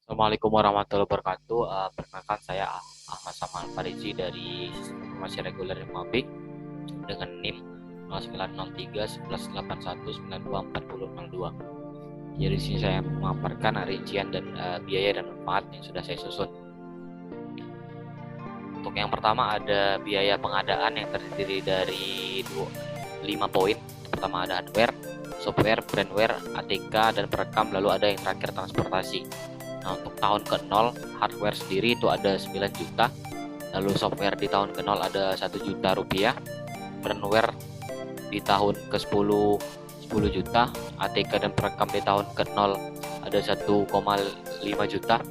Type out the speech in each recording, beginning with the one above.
Assalamualaikum warahmatullahi wabarakatuh. Perkenalkan saya Ahmad Samal Farizi dari Sistem Informasi Reguler MAB dengan NIM 0903 1181 924062. Jadi di sini saya memaparkan rincian dan biaya dan manfaat yang sudah saya susun. Untuk yang pertama ada biaya pengadaan yang terdiri dari 5 poin. Pertama ada hardware, software, brandware, ATK, dan perekam. Lalu ada yang terakhir transportasi. Nah, untuk tahun ke-0 hardware sendiri itu ada 9 juta. Lalu software di tahun ke-0 ada 1 juta rupiah. Brandware di tahun ke-10 10 juta. ATK dan perekam di tahun ke-0 ada 1,5 juta.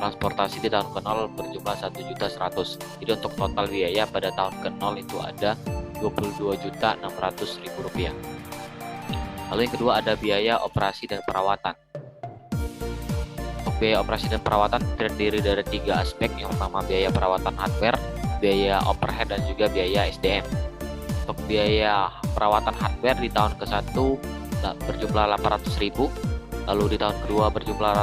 Transportasi di tahun ke-0 berjumlah 1.100.000. Jadi untuk total biaya pada tahun ke-0 itu ada 22.600.000 rupiah. Lalu yang kedua ada biaya operasi dan perawatan. Untuk biaya operasi dan perawatan terdiri dari 3 aspek. Yang pertama biaya perawatan hardware, biaya overhead, dan juga biaya SDM. Untuk biaya perawatan hardware di tahun ke-1 berjumlah 800.000. Lalu di tahun kedua berjumlah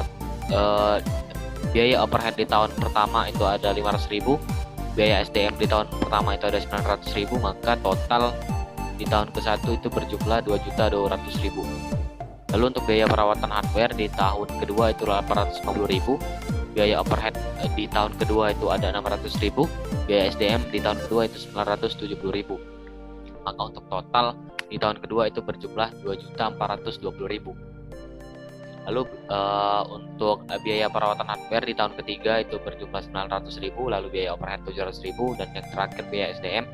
biaya overhead di tahun pertama itu ada 500.000. Biaya SDM di tahun pertama itu ada 900.000. Maka total di tahun ke-1 itu berjumlah 2.200.000. Lalu untuk biaya perawatan hardware di tahun kedua itu 850.000. Biaya overhead di tahun kedua itu ada 600.000. Biaya SDM di tahun kedua itu 970.000. Maka untuk total di tahun kedua itu berjumlah 2.420.000. Lalu untuk biaya perawatan hardware di tahun ketiga itu berjumlah 900.000. Lalu biaya overhead 700.000. Dan yang terakhir biaya SDM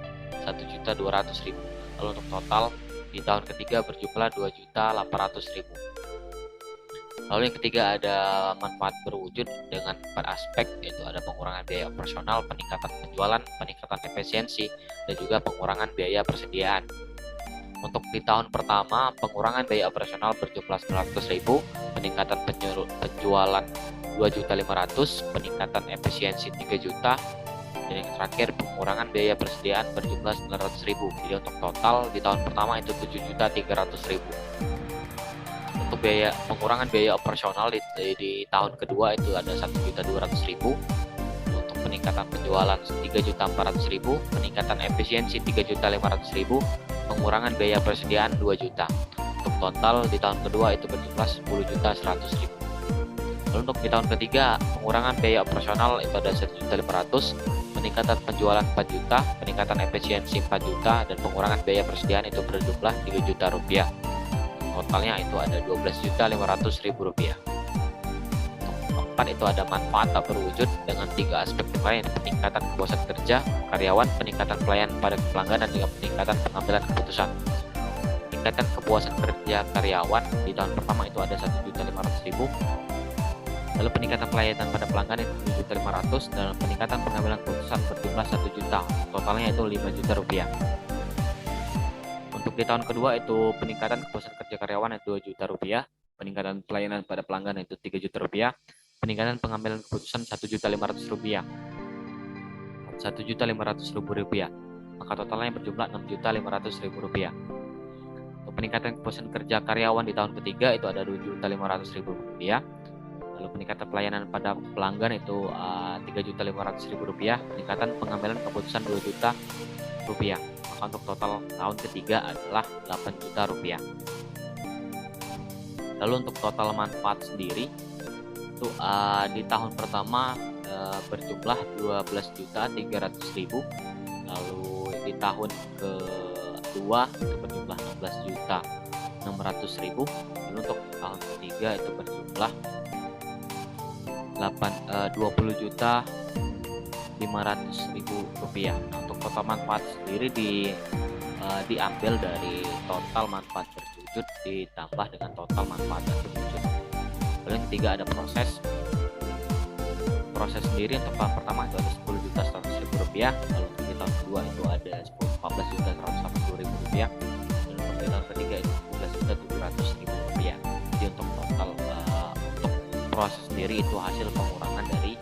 1.200.000. Lalu untuk total di tahun ketiga berjumlah 2.800.000. Lalu yang ketiga ada manfaat berwujud dengan 4 aspek, yaitu ada pengurangan biaya operasional, peningkatan penjualan, peningkatan efisiensi, dan juga pengurangan biaya persediaan. Untuk di tahun pertama pengurangan biaya operasional berjumlah 900.000, peningkatan penjualan 2.500.000, peningkatan efisiensi 3 juta, dan yang terakhir pengurangan biaya persediaan berjumlah 900.000. Jadi untuk total di tahun pertama itu 7.300.000. Untuk biaya pengurangan biaya operasional di tahun kedua itu ada 1.200.000. Untuk peningkatan penjualan 3.400.000, peningkatan efisiensi 3.500.000, pengurangan biaya persediaan 2 juta. Untuk total di tahun kedua itu berjumlah 10.100.000. Lalu untuk di tahun ketiga pengurangan biaya operasional itu ada 1.500.000, peningkatan penjualan 4 juta, peningkatan efisiensi 4 juta, dan pengurangan biaya persediaan itu berjumlah 3 juta rupiah. Totalnya itu ada 12.500.000 rupiah. Keempat itu ada manfaat tak berwujud dengan 3 aspek lain, peningkatan kepuasan kerja karyawan, peningkatan pelayanan pada pelanggan, dan juga peningkatan pengambilan keputusan. Peningkatan kepuasan kerja karyawan di tahun pertama itu ada 1.500.000. Lalu peningkatan pelayanan pada pelanggan itu 7.500.000, dan peningkatan pengambilan keputusan berjumlah 1 juta. Totalnya itu 5 juta rupiah. Untuk di tahun kedua itu peningkatan kepuasan kerja karyawan itu 2 juta rupiah, peningkatan pelayanan pada pelanggan itu 3 juta rupiah, peningkatan pengambilan keputusan 1.500.000 rupiah. 1.500.000 rupiah. Maka totalnya berjumlah 6.500.000 rupiah. Untuk peningkatan kepuasan kerja karyawan di tahun ketiga itu ada 2.500.000 rupiah. Lalu peningkatan pelayanan pada pelanggan itu 3.500.000 rupiah, peningkatan pengambilan keputusan 2 juta rupiah. Maka untuk total tahun ketiga adalah 8 juta rupiah. Lalu untuk total manfaat sendiri itu di tahun pertama berjumlah 12.300.000. Lalu di tahun kedua itu berjumlah 16.600.000. Lalu untuk tahun ketiga itu berjumlah 20.500.000 rupiah. Nah, untuk total manfaat sendiri diambil dari total manfaat berwujud ditambah dengan total manfaat berwujud. Lalu yang ketiga ada proses sendiri. Untuk tahun pertama itu ada 10.100.000 rupiah. Lalu untuk di tahun kedua itu ada 14.180.000 rupiah. Dan untuk di tahun ketiga itu 12.700.000 rupiah. Jadi untuk total untuk proses sendiri itu hasil pengurangan dari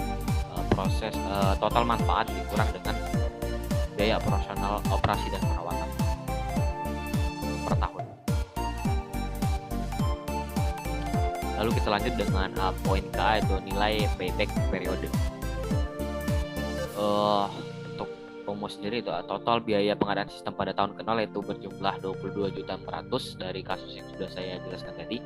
proses total manfaat dikurang dengan biaya operasional operasi dan perawatan per tahun. Lalu kita lanjut dengan poin K, yaitu nilai payback periode. Untuk rumus sendiri itu total biaya pengadaan sistem pada tahun ke-0 yaitu berjumlah 22.400.000 dari kasus yang sudah saya jelaskan tadi.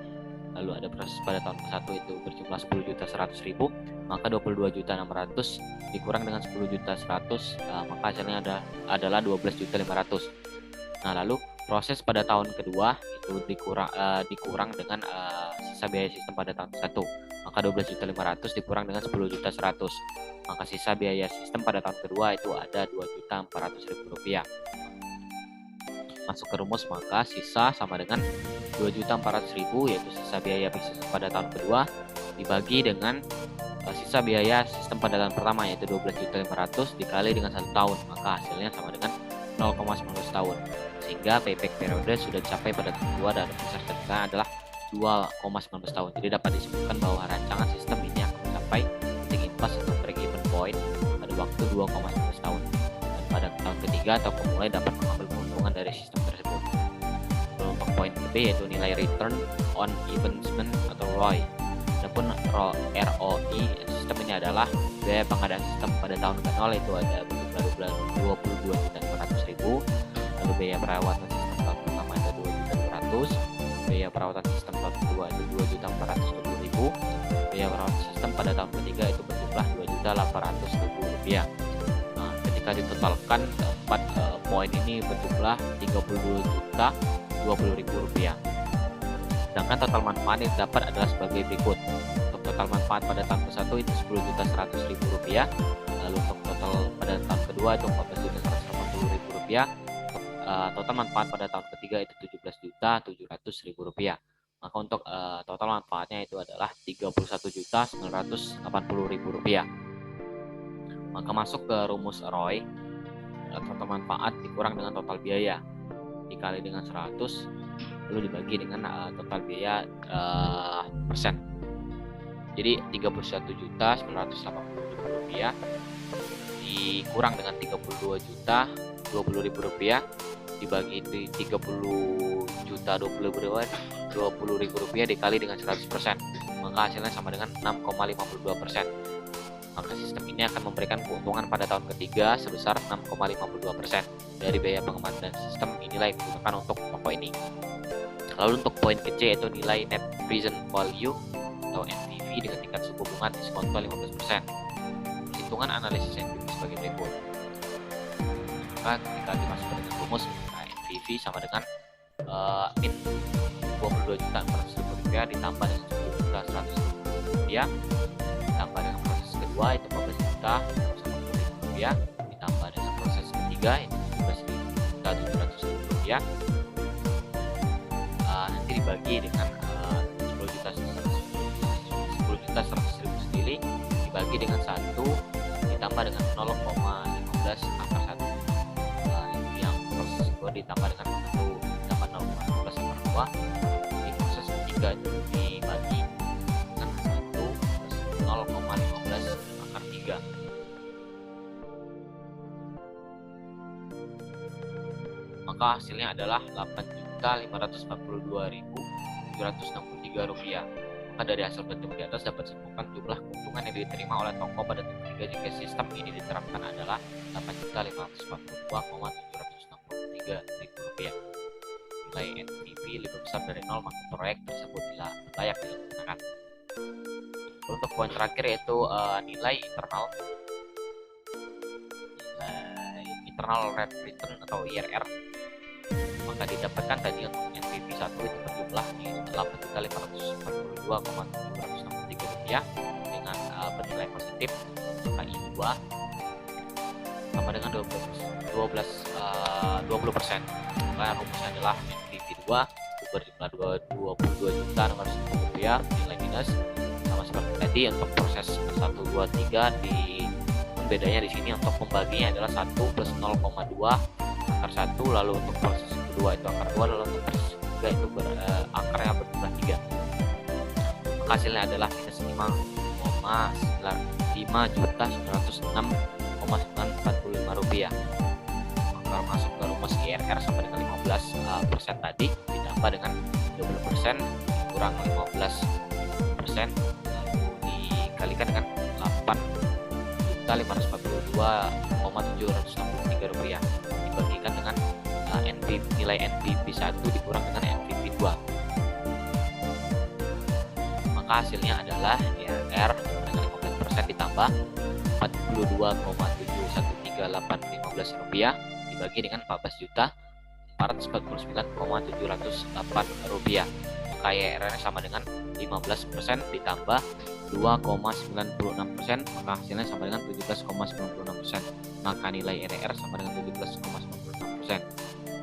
Lalu ada proses pada tahun ke-1 itu berjumlah 10.100.000, maka 22.600.000 dikurang dengan 10.100.000, maka hasilnya adalah 12.500.000. Nah, lalu proses pada tahun kedua itu dikurang dengan sisa biaya sistem pada tahun ke-1, maka 12.500.000 dikurang dengan 10.100.000, maka sisa biaya sistem pada tahun kedua itu ada 2.400.000 rupiah. Masuk ke rumus, maka sisa sama dengan 2.400.000, yaitu sisa biaya bisnis pada tahun kedua dibagi dengan sisa biaya sistem pada tahun pertama, yaitu 12.500.000 dikali dengan 1 tahun, maka hasilnya sama dengan 0,19 tahun, sehingga payback periode sudah dicapai pada tahun kedua dan proses kedua adalah 2,19 tahun. Jadi dapat disebutkan bahwa rancangan sistem ini akan mencapai titik impas atau break even point pada waktu 2,19 tahun, dan pada tahun ketiga atau pemulai dapat mengambil keuntungan dari sistem tersebut. Lalu untuk poin B, yaitu nilai return on investment atau ROI. Adapun ROI sistem ini adalah biaya pengadaan sistem pada tahun ke-0 itu ada 22.500.000, lalu biaya perawatan sistem tahun pertama ada 2.200.000, biaya perawatan sistem tahun kedua itu 2.420.000, biaya perawatan sistem pada tahun ketiga itu berjumlah 2.800.000 rupiah. Nah, ketika ditotalkan keempat poin ini berjumlah 32.020.000 rupiah. Sedangkan total manfaat yang dapat adalah sebagai berikut. Untuk total manfaat pada tahun ke-1 itu 10.100.000 rupiah, lalu untuk total pada tahun kedua itu 14.180.000 rupiah, total manfaat pada tahun ketiga itu 17.700.000 rupiah. Maka untuk total manfaatnya itu adalah 31.980.000 rupiah. Maka masuk ke rumus ROI, total manfaat dikurang dengan total biaya dikali dengan 100, lalu dibagi dengan total biaya persen. Jadi 31.980.000 rupiah dikurang dengan 32.020.000 rupiah dibagi 30.020.000 rupiah dikali dengan 100%, maka hasilnya sama dengan 6,52%. Maka sistem ini akan memberikan keuntungan pada tahun ketiga sebesar 6,52% dari biaya pengembangan sistem. Inilah yang digunakan untuk pokok ini. Lalu untuk poin kecil, yaitu nilai net present value atau NPV dengan tingkat suku bunga diskonto 15%. Hitungan analisis NPV sebagai berikut. Maka ketika dimasukkan dengan rumus, NPV sama dengan min 22.400.000 rupiah ditambah dengan 10.100.000 rupiah ditambah dengan proses kedua itu 14.180.000 rupiah ditambah dengan proses ketiga itu 17.700.000 rupiah, nanti dibagi dengan 10.100.000 sendiri dibagi dengan 1 ditambah dengan 0,15 akar 1, itu yang proses kedua ditambah dengan 1 ditambah 0,15 akar 2, di proses ketiga itu dibagi dengan 1 plus 0,15 akar 3. Maka hasilnya adalah 8.542.763 rupiah. Maka dari hasil perhitungan di atas dapat disebutkan jumlah keuntungan yang diterima oleh toko pada tahun ketiga jika sistem ini diterapkan adalah 8.542.763 rupiah. Nilai NPV lebih besar dari 0, maka proyek tersebut layak dilaksanakan. Untuk poin terakhir yaitu nilai internal rate return atau IRR. Maka didapatkan tadi untuk NPV 1 itu berjumlah 8.542.763 rupiah dengan bernilai positif, maka I2 sama dengan 20%. Maka rumusnya adalah NPV 2 berjumlah 22.600.000 rupiah nilai minus, sama seperti tadi untuk proses 1, 2, 3 bedanya di sini untuk pembaginya adalah 1 plus 0,2 akar 1, lalu untuk proses kedua itu akar 2, lalu untuk proses ketiga itu akarnya berjumlah 3. Hasilnya adalah minus 5.906.945 rupiah. Maka masuk ke rumus IRR sama dengan 15% tadi ditambah dengan 20% kurang 15 15% lalu dikalikan dengan 8.542.763 rupiah dibagikan dengan nilai NPV 1 dikurang dengan NPV 2, maka hasilnya adalah IRR dengan 15% ditambah 42,713.815 rupiah dibagi dengan 14.449.708 rupiah, maka IRR sama dengan 15% ditambah 2,96%, maka hasilnya sama dengan 17,96%, maka nilai IRR sama dengan 17,96%.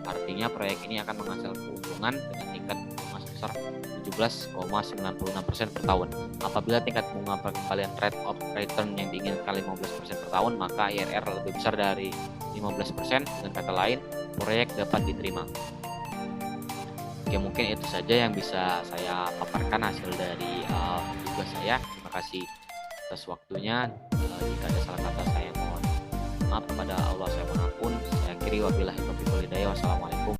Artinya proyek ini akan menghasilkan keuntungan dengan tingkat bunga sebesar 17,96% per tahun. Apabila tingkat bunga pengembalian rate of return yang diinginkan 15% per tahun, maka IRR lebih besar dari 15%. Dengan kata lain, proyek dapat diterima. Oke, mungkin itu saja yang bisa saya paparkan hasil dari tugas saya. Terima kasih atas waktunya. Jika ada salah kata saya mohon maaf, kepada Allah saya mohon ampun. Saya akhiri, wabillahi taufiq wal hidayah. Wassalamualaikum.